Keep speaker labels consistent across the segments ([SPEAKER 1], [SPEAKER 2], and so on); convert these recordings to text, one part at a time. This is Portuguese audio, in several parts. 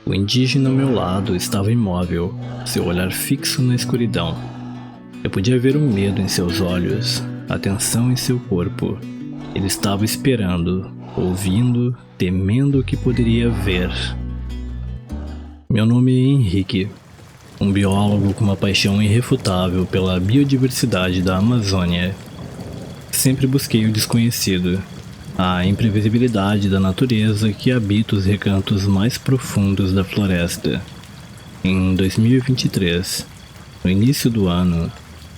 [SPEAKER 1] O indígena ao meu lado estava imóvel, seu olhar fixo na escuridão. Eu podia ver o medo em seus olhos, a tensão em seu corpo. Ele estava esperando, ouvindo, temendo o que poderia ver. Meu nome é Henrique, um biólogo com uma paixão irrefutável pela biodiversidade da Amazônia. Sempre busquei o desconhecido, a imprevisibilidade da natureza que habita os recantos mais profundos da floresta. Em 2023, no início do ano,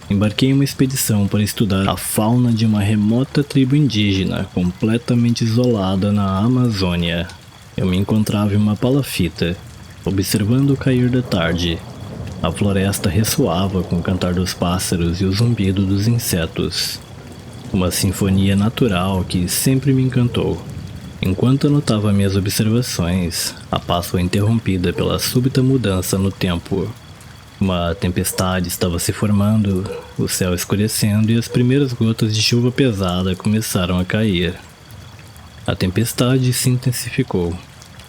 [SPEAKER 1] embarquei em uma expedição para estudar a fauna de uma remota tribo indígena completamente isolada na Amazônia. Eu me encontrava em uma palafita, observando o cair da tarde. A floresta ressoava com o cantar dos pássaros e o zumbido dos insetos. Uma sinfonia natural que sempre me encantou. Enquanto anotava minhas observações, a paz foi interrompida pela súbita mudança no tempo. Uma tempestade estava se formando, o céu escurecendo e as primeiras gotas de chuva pesada começaram a cair. A tempestade se intensificou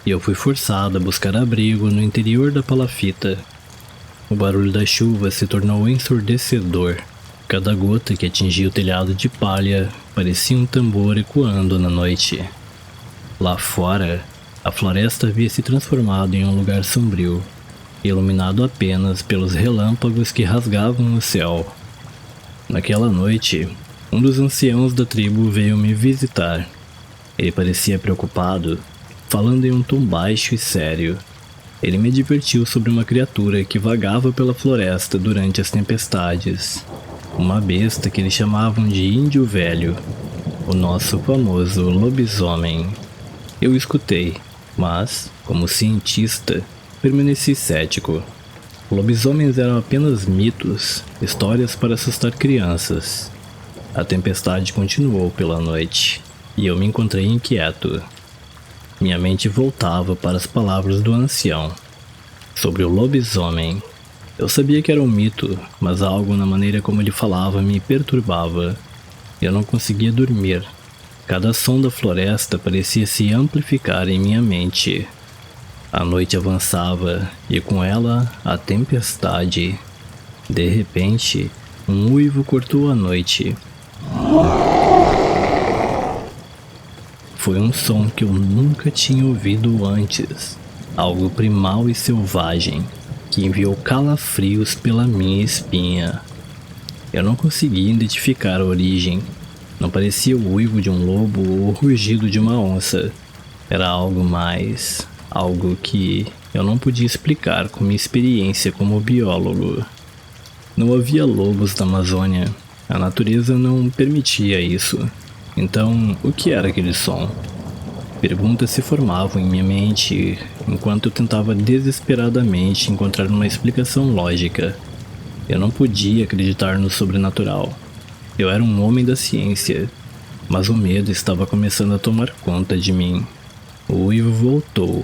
[SPEAKER 1] e eu fui forçado a buscar abrigo no interior da palafita. O barulho da chuva se tornou ensurdecedor. Cada gota que atingia o telhado de palha parecia um tambor ecoando na noite. Lá fora, a floresta havia se transformado em um lugar sombrio, iluminado apenas pelos relâmpagos que rasgavam o céu. Naquela noite, um dos anciãos da tribo veio me visitar. Ele parecia preocupado, falando em um tom baixo e sério. Ele me advertiu sobre uma criatura que vagava pela floresta durante as tempestades. Uma besta que eles chamavam de Índio Velho, o nosso famoso lobisomem. Eu escutei, mas, como cientista, permaneci cético. Lobisomens eram apenas mitos, histórias para assustar crianças. A tempestade continuou pela noite, e eu me encontrei inquieto. Minha mente voltava para as palavras do ancião sobre o lobisomem. Eu sabia que era um mito, mas algo na maneira como ele falava me perturbava. Eu não conseguia dormir. Cada som da floresta parecia se amplificar em minha mente. A noite avançava e com ela a tempestade. De repente, um uivo cortou a noite. Foi um som que eu nunca tinha ouvido antes. Algo primal e selvagem, que enviou calafrios pela minha espinha. Eu não conseguia identificar a origem. Não parecia o uivo de um lobo ou o rugido de uma onça. Era algo mais, algo que eu não podia explicar com minha experiência como biólogo. Não havia lobos na Amazônia. A natureza não permitia isso. Então, o que era aquele som? Perguntas se formavam em minha mente enquanto eu tentava desesperadamente encontrar uma explicação lógica. Eu não podia acreditar no sobrenatural. Eu era um homem da ciência, mas o medo estava começando a tomar conta de mim. O uivo voltou.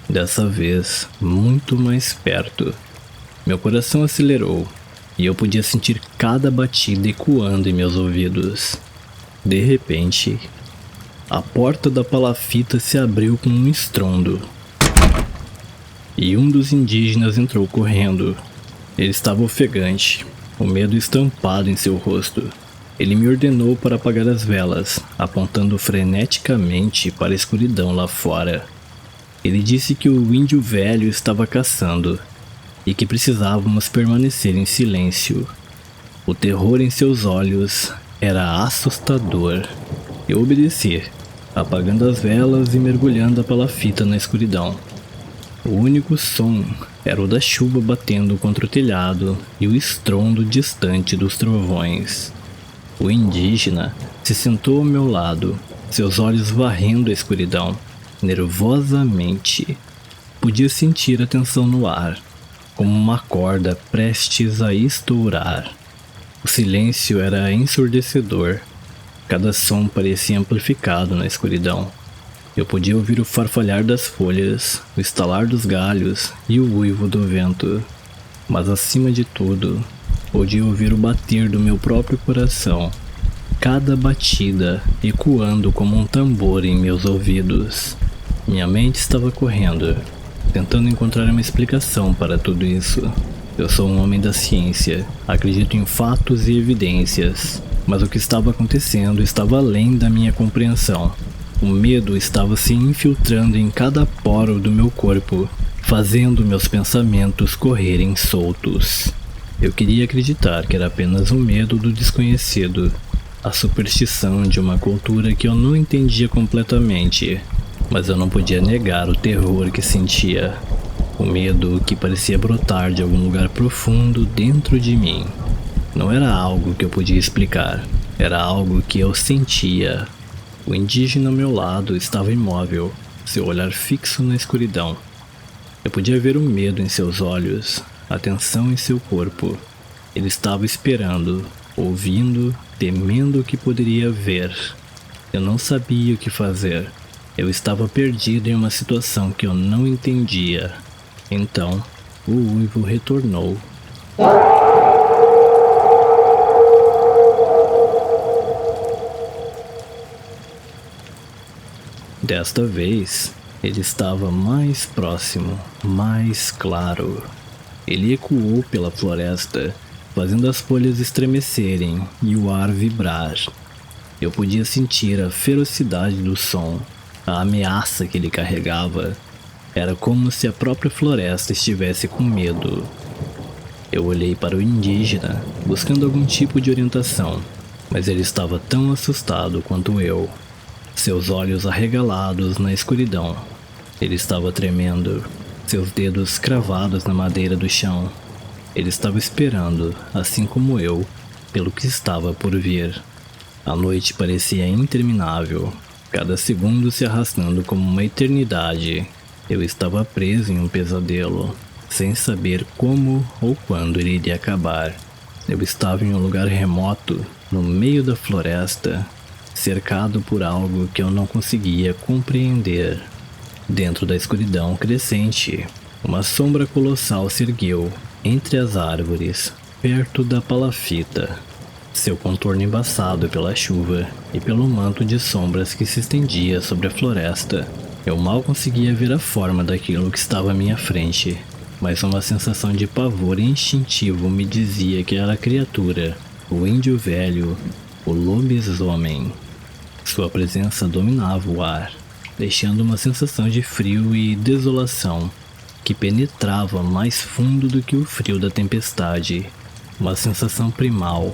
[SPEAKER 1] Dessa vez, muito mais perto. Meu coração acelerou e eu podia sentir cada batida ecoando em meus ouvidos. De repente, a porta da palafita se abriu com um estrondo. E um dos indígenas entrou correndo. Ele estava ofegante, o medo estampado em seu rosto. Ele me ordenou para apagar as velas, apontando freneticamente para a escuridão lá fora. Ele disse que o Índio Velho estava caçando e que precisávamos permanecer em silêncio. O terror em seus olhos era assustador. Eu obedeci, apagando as velas e mergulhando a palafita na escuridão. O único som era o da chuva batendo contra o telhado e o estrondo distante dos trovões. O indígena se sentou ao meu lado, seus olhos varrendo a escuridão, nervosamente. Podia sentir a tensão no ar, como uma corda prestes a estourar. O silêncio era ensurdecedor. Cada som parecia amplificado na escuridão. Eu podia ouvir o farfalhar das folhas, o estalar dos galhos e o uivo do vento. Mas acima de tudo, podia ouvir o bater do meu próprio coração. cada batida ecoando como um tambor em meus ouvidos. Minha mente estava correndo, tentando encontrar uma explicação para tudo isso. Eu sou um homem da ciência, acredito em fatos e evidências, mas o que estava acontecendo estava além da minha compreensão. O medo estava se infiltrando em cada poro do meu corpo, fazendo meus pensamentos correrem soltos. Eu queria acreditar que era apenas o medo do desconhecido, a superstição de uma cultura que eu não entendia completamente, mas eu não podia negar o terror que sentia. O medo que parecia brotar de algum lugar profundo dentro de mim. Não era algo que eu podia explicar, era algo que eu sentia. O indígena ao meu lado estava imóvel, seu olhar fixo na escuridão. Eu podia ver o medo em seus olhos, a tensão em seu corpo. Ele estava esperando, ouvindo, temendo o que poderia ver. Eu não sabia o que fazer. Eu estava perdido em uma situação que eu não entendia. Então, o uivo retornou. Desta vez, ele estava mais próximo, mais claro. Ele ecoou pela floresta, fazendo as folhas estremecerem e o ar vibrar. Eu podia sentir a ferocidade do som, a ameaça que ele carregava. Era como se a própria floresta estivesse com medo. Eu olhei para o indígena, buscando algum tipo de orientação, mas ele estava tão assustado quanto eu. Seus olhos arregalados na escuridão. Ele estava tremendo, seus dedos cravados na madeira do chão. Ele estava esperando, assim como eu, pelo que estava por vir. A noite parecia interminável, cada segundo se arrastando como uma eternidade. Eu estava preso em um pesadelo, sem saber como ou quando ele iria acabar. Eu estava em um lugar remoto, no meio da floresta, cercado por algo que eu não conseguia compreender. Dentro da escuridão crescente, uma sombra colossal se ergueu entre as árvores, perto da palafita. Seu contorno embaçado pela chuva e pelo manto de sombras que se estendia sobre a floresta. Eu mal conseguia ver a forma daquilo que estava à minha frente, mas uma sensação de pavor instintivo me dizia que era a criatura, o índio velho, o lobisomem. Sua presença dominava o ar, deixando uma sensação de frio e desolação que penetrava mais fundo do que o frio da tempestade. Uma sensação primal,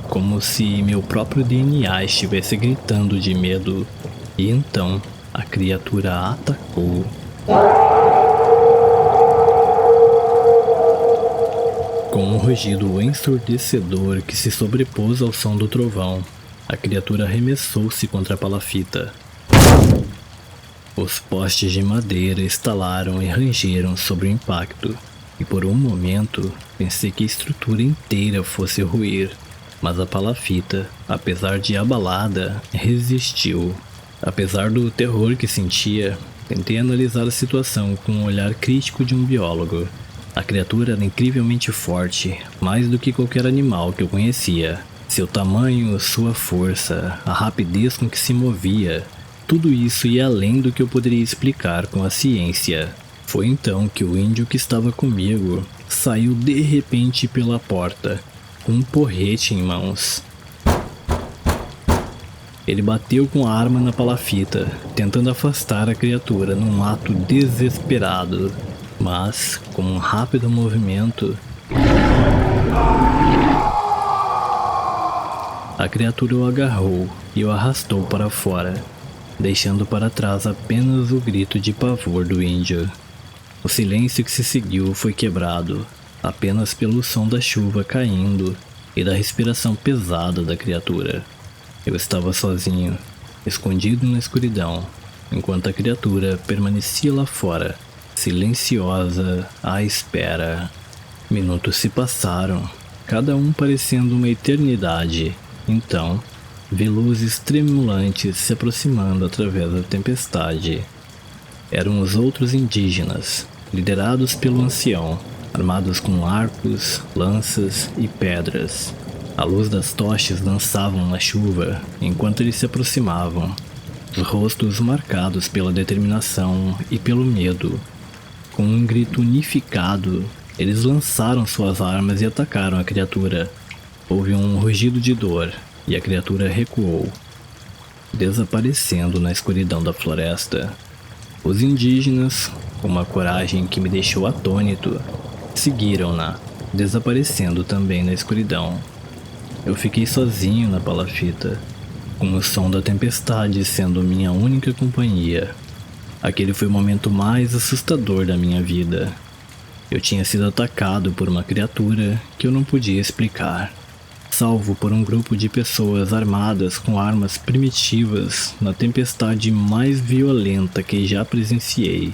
[SPEAKER 1] como se meu próprio DNA estivesse gritando de medo. E então a criatura atacou. Com um rugido ensurdecedor que se sobrepôs ao som do trovão, a criatura arremessou-se contra a palafita. Os postes de madeira estalaram e rangeram sobre o impacto, e por um momento pensei que a estrutura inteira fosse ruir, mas a palafita, apesar de abalada, resistiu. Apesar do terror que sentia, tentei analisar a situação com um olhar crítico de um biólogo. A criatura era incrivelmente forte, mais do que qualquer animal que eu conhecia. Seu tamanho, sua força, a rapidez com que se movia, tudo isso ia além do que eu poderia explicar com a ciência. Foi então que o índio que estava comigo saiu de repente pela porta, com um porrete em mãos. Ele bateu com a arma na palafita, tentando afastar a criatura num ato desesperado, mas, com um rápido movimento, a criatura o agarrou e o arrastou para fora, deixando para trás apenas o grito de pavor do índio. O silêncio que se seguiu foi quebrado apenas pelo som da chuva caindo e da respiração pesada da criatura. Eu estava sozinho, escondido na escuridão, enquanto a criatura permanecia lá fora, silenciosa, à espera. Minutos se passaram, cada um parecendo uma eternidade. Então, vi luzes tremulantes se aproximando através da tempestade. Eram os outros indígenas, liderados pelo ancião, armados com arcos, lanças e pedras. A luz das tochas dançavam na chuva enquanto eles se aproximavam, os rostos marcados pela determinação e pelo medo. Com um grito unificado, eles lançaram suas armas e atacaram a criatura. Houve um rugido de dor e a criatura recuou, desaparecendo na escuridão da floresta. Os indígenas, com uma coragem que me deixou atônito, seguiram-na, desaparecendo também na escuridão. Eu fiquei sozinho na palafita, com o som da tempestade sendo minha única companhia. Aquele foi o momento mais assustador da minha vida. Eu tinha sido atacado por uma criatura que eu não podia explicar, salvo por um grupo de pessoas armadas com armas primitivas na tempestade mais violenta que já presenciei.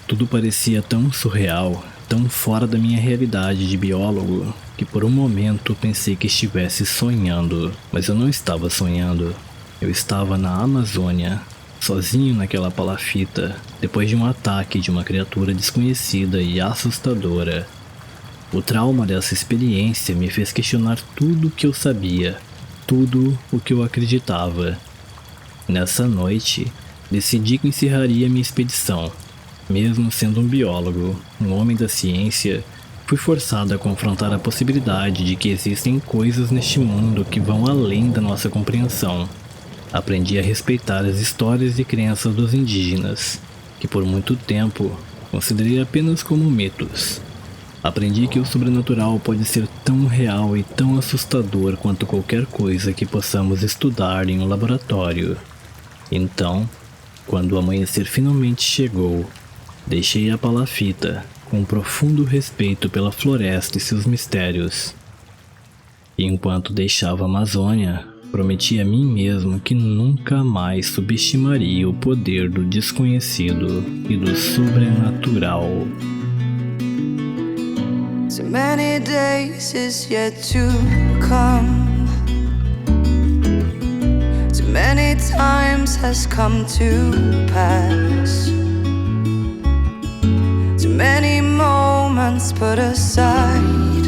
[SPEAKER 1] Tudo parecia tão surreal, tão fora da minha realidade de biólogo, que por um momento pensei que estivesse sonhando. Mas eu não estava sonhando. Eu estava na Amazônia, sozinho naquela palafita, depois de um ataque de uma criatura desconhecida e assustadora. O trauma dessa experiência me fez questionar tudo o que eu sabia, tudo o que eu acreditava. Nessa noite, decidi que encerraria minha expedição. Mesmo sendo um biólogo, um homem da ciência, fui forçado a confrontar a possibilidade de que existem coisas neste mundo que vão além da nossa compreensão. Aprendi a respeitar as histórias e crenças dos indígenas, que por muito tempo considerei apenas como mitos. Aprendi que o sobrenatural pode ser tão real e tão assustador quanto qualquer coisa que possamos estudar em um laboratório. Então, quando o amanhecer finalmente chegou, deixei a palafita com um profundo respeito pela floresta e seus mistérios. E enquanto deixava a Amazônia, prometi a mim mesmo que nunca mais subestimaria o poder do desconhecido e do sobrenatural.
[SPEAKER 2] So many days is yet to come. So many times has come to pass. So many moments put aside.